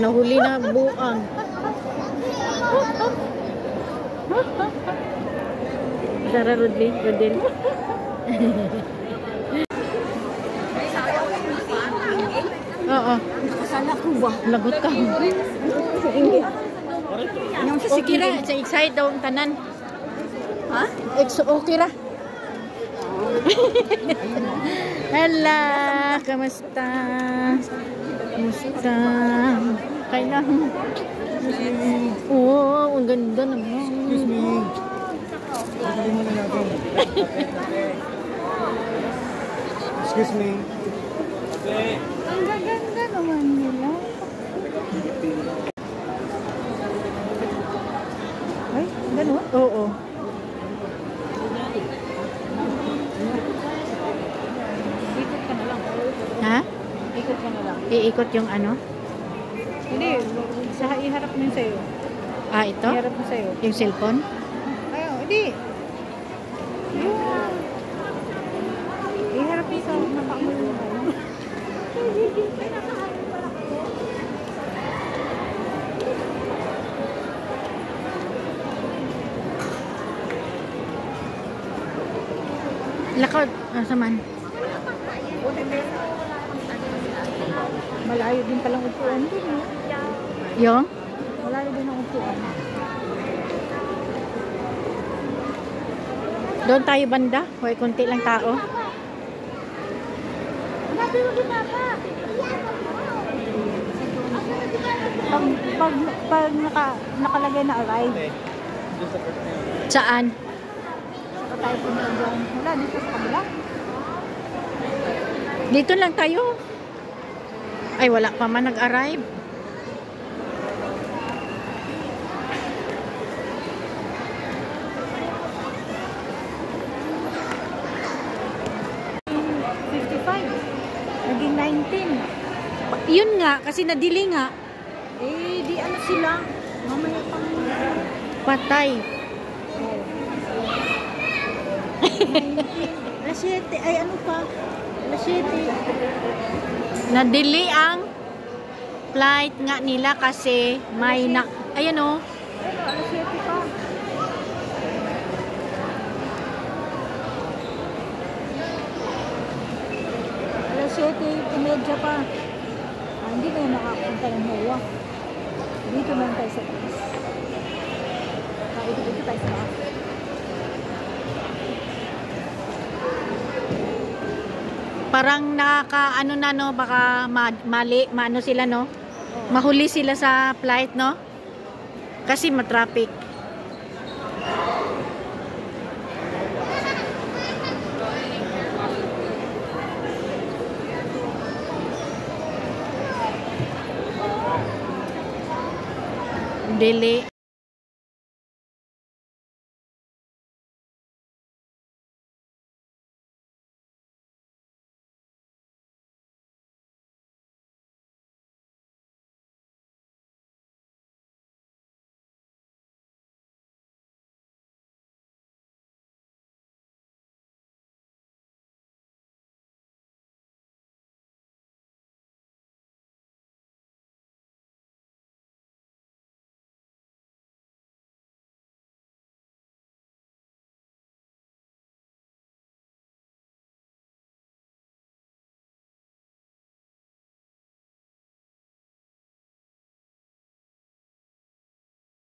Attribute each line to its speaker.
Speaker 1: Nahuli na buang. Tara, Rodel. Oo.
Speaker 2: Kasala ko ba?
Speaker 1: Lagot ka. Okay ra, sa excited daw ang tanan.
Speaker 2: Ha?
Speaker 1: Okay ra. Hala, kamusta? Kamusta? Kailan? Oo, ang ganda naman.
Speaker 3: Excuse me. Bili mo na natin. Excuse me.
Speaker 1: Ang ganda naman nila. Ay, gano'n? Oo.
Speaker 2: Ikot ka na lang.
Speaker 1: Ha?
Speaker 2: Ikot ka na lang.
Speaker 1: Iikot yung ano?
Speaker 2: Hindi, iharap mo yun sa'yo.
Speaker 1: Ah, ito?
Speaker 2: Iharap mo sa'yo.
Speaker 1: Yung cellphone?
Speaker 2: Ayaw, hindi. Yung... Iharap mo sa mapa mo yung ano.
Speaker 1: Lakad. Saman.
Speaker 2: Malayo din palang upuan din.
Speaker 1: Yung?
Speaker 2: Malayo din ang upuan.
Speaker 1: Doon tayo banda. Huwag konti lang tao.
Speaker 2: Sabi mo ginapa. Pag nakalagay na arrive.
Speaker 1: Saan?
Speaker 2: Saka tayo punta dyan. Wala, dito sa kabila.
Speaker 1: Dito lang tayo. Ay, wala pa man nag-arrive.
Speaker 2: Naging 19.
Speaker 1: Yun nga, kasi nadili nga.
Speaker 2: Eh, di ano sila. Mamaya pang...
Speaker 1: Patay.
Speaker 2: Alas 7. Ay, ano pa? Alas 7.
Speaker 1: Nadili ang flight nga nila kasi may na... Ayan o.
Speaker 2: Ano, alas 7 pa. Alas 7:30 pa. Hindi na yung nakapunta ng Noah. Dito naman tayo sa taas. Dito tayo sa taas.
Speaker 1: Parang nakaka-ano na no, baka maano sila no? Mahuli sila sa flight no? Kasi matraffic. Delay.